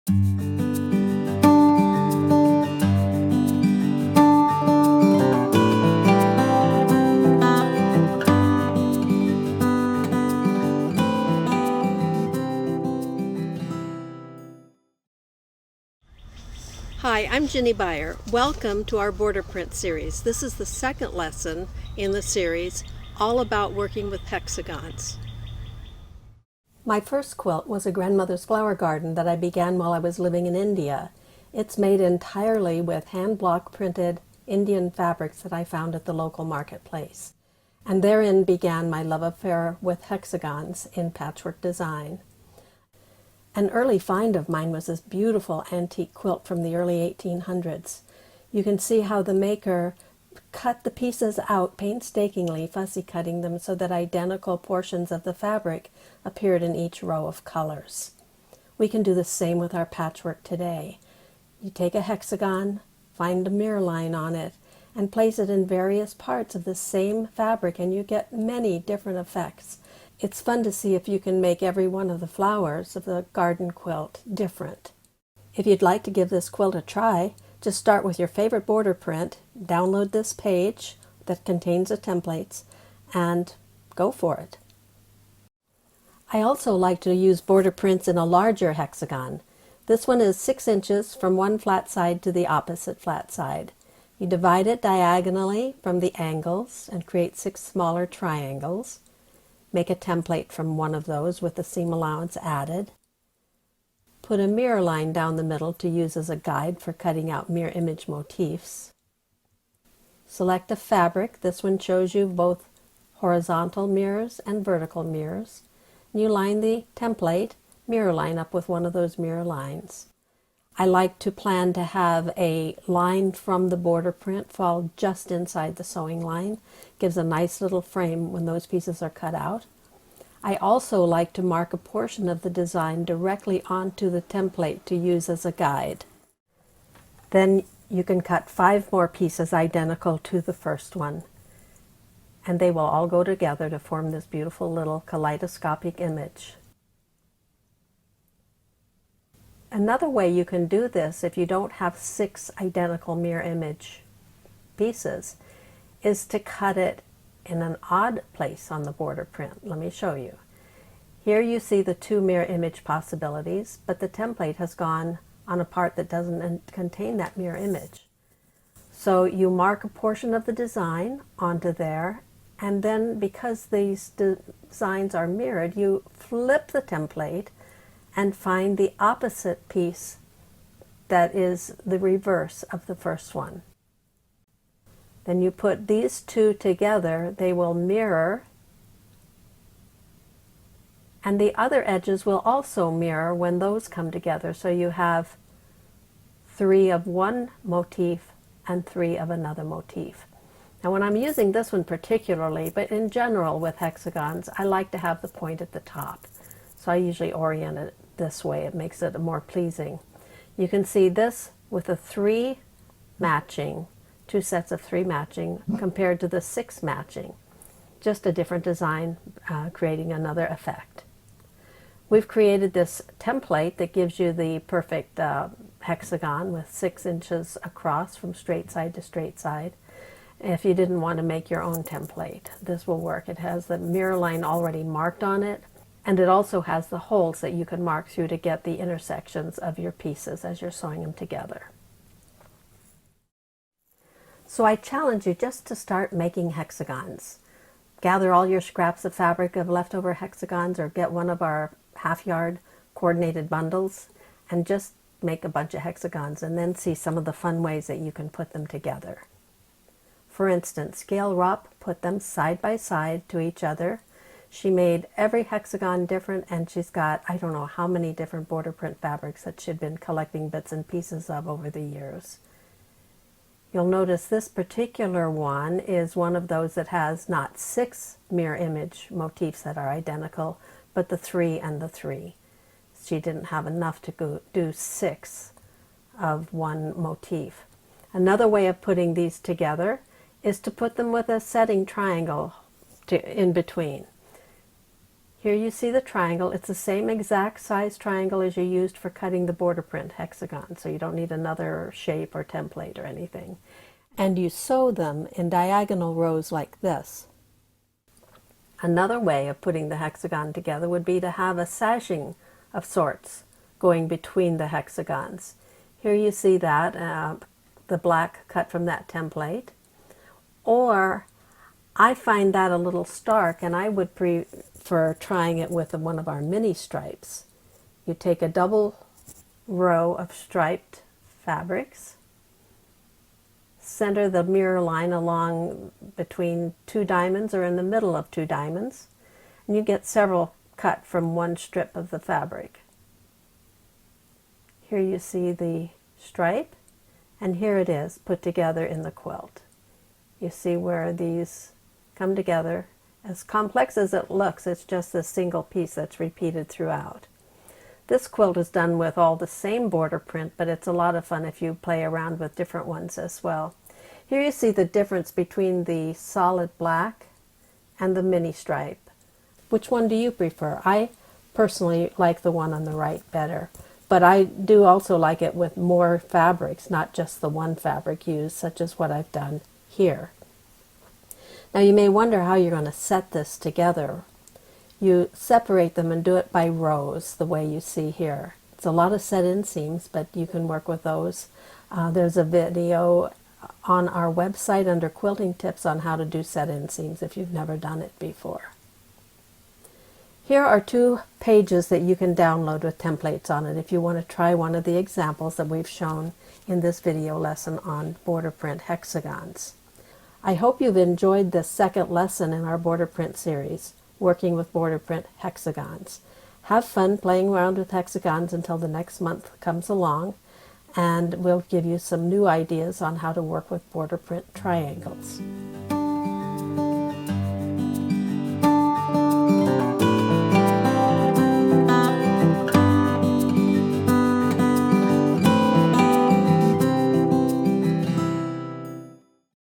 Hi, I'm Jinny Beyer. Welcome to our border print series. This is the second lesson in the series, all about working with hexagons. My first quilt was a grandmother's flower garden that I began while I was living in India. It's made entirely with hand block printed Indian fabrics that I found at the local marketplace. And therein began my love affair with hexagons in patchwork design. An early find of mine was this beautiful antique quilt from the early 1800s. You can see how the maker cut the pieces out painstakingly, fussy cutting them so that identical portions of the fabric appeared in each row of colors. We can do the same with our patchwork today. You take a hexagon, find a mirror line on it, and place it in various parts of the same fabric, and you get many different effects. It's fun to see if you can make every one of the flowers of the garden quilt different. If you'd like to give this quilt a try, just start with your favorite border print, download this page that contains the templates, and go for it. I also like to use border prints in a larger hexagon. This one is 6 inches from one flat side to the opposite flat side. You divide it diagonally from the angles and create 6 smaller triangles. Make a template from one of those with the seam allowance added. Put a mirror line down the middle to use as a guide for cutting out mirror image motifs. Select a fabric. This one shows you both horizontal mirrors and vertical mirrors. You line the template mirror line up with one of those mirror lines. I like to plan to have a line from the border print fall just inside the sewing line. Gives a nice little frame when those pieces are cut out. I also like to mark a portion of the design directly onto the template to use as a guide. Then you can cut 5 more pieces identical to the first one, and they will all go together to form this beautiful little kaleidoscopic image. Another way you can do this if you don't have 6 identical mirror image pieces is to cut it in an odd place on the border print. Let me show you. Here you see the 2 mirror image possibilities, but the template has gone on a part that doesn't contain that mirror image. So you mark a portion of the design onto there, and then because these designs are mirrored, you flip the template and find the opposite piece that is the reverse of the first one. Then you put these 2 together, they will mirror, and the other edges will also mirror when those come together. So you have 3 of one motif and 3 of another motif. Now when I'm using this one particularly, but in general with hexagons, I like to have the point at the top. So I usually orient it this way. It makes it more pleasing. You can see this with the 3 matching, 2 sets of 3 matching compared to the 6 matching. Just a different design, creating another effect. We've created this template that gives you the perfect hexagon with 6 inches across from straight side to straight side. If you didn't want to make your own template, this will work. It has the mirror line already marked on it, and it also has the holes that you can mark through to get the intersections of your pieces as you're sewing them together. So I challenge you just to start making hexagons. Gather all your scraps of fabric of leftover hexagons, or get one of our half-yard coordinated bundles and just make a bunch of hexagons, and then see some of the fun ways that you can put them together. For instance, Gail Rupp put them side by side to each other. She made every hexagon different, and she's got I don't know how many different border print fabrics that she'd been collecting bits and pieces of over the years. You'll notice this particular one is one of those that has not 6 mirror image motifs that are identical, but the 3 and the 3. She didn't have enough to do 6 of one motif. Another way of putting these together is to put them with a setting triangle in between. Here you see the triangle. It's the same exact size triangle as you used for cutting the border print hexagon, so you don't need another shape or template or anything. And you sew them in diagonal rows like this. Another way of putting the hexagon together would be to have a sashing of sorts going between the hexagons. Here you see that, the black cut from that template. Or I find that a little stark, and I would prefer trying it with one of our mini stripes. You take a double row of striped fabrics, center the mirror line along between two diamonds or in the middle of two diamonds, and you get several cut from one strip of the fabric. Here you see the stripe, and here it is put together in the quilt. You see where these come together. As complex as it looks, it's just this single piece that's repeated throughout. This quilt is done with all the same border print, but it's a lot of fun if you play around with different ones as well. Here you see the difference between the solid black and the mini stripe. Which one do you prefer? I personally like the one on the right better, but I do also like it with more fabrics, not just the one fabric used, such as what I've done here. Now you may wonder how you're going to set this together. You separate them and do it by rows, the way you see here. It's a lot of set-in seams, but you can work with those. There's a video on our website under quilting tips on how to do set-in seams if you've never done it before. Here are 2 pages that you can download with templates on it if you want to try one of the examples that we've shown in this video lesson on border print hexagons. I hope you've enjoyed this second lesson in our border print series, working with border print hexagons. Have fun playing around with hexagons until the next month comes along, and we'll give you some new ideas on how to work with border print triangles.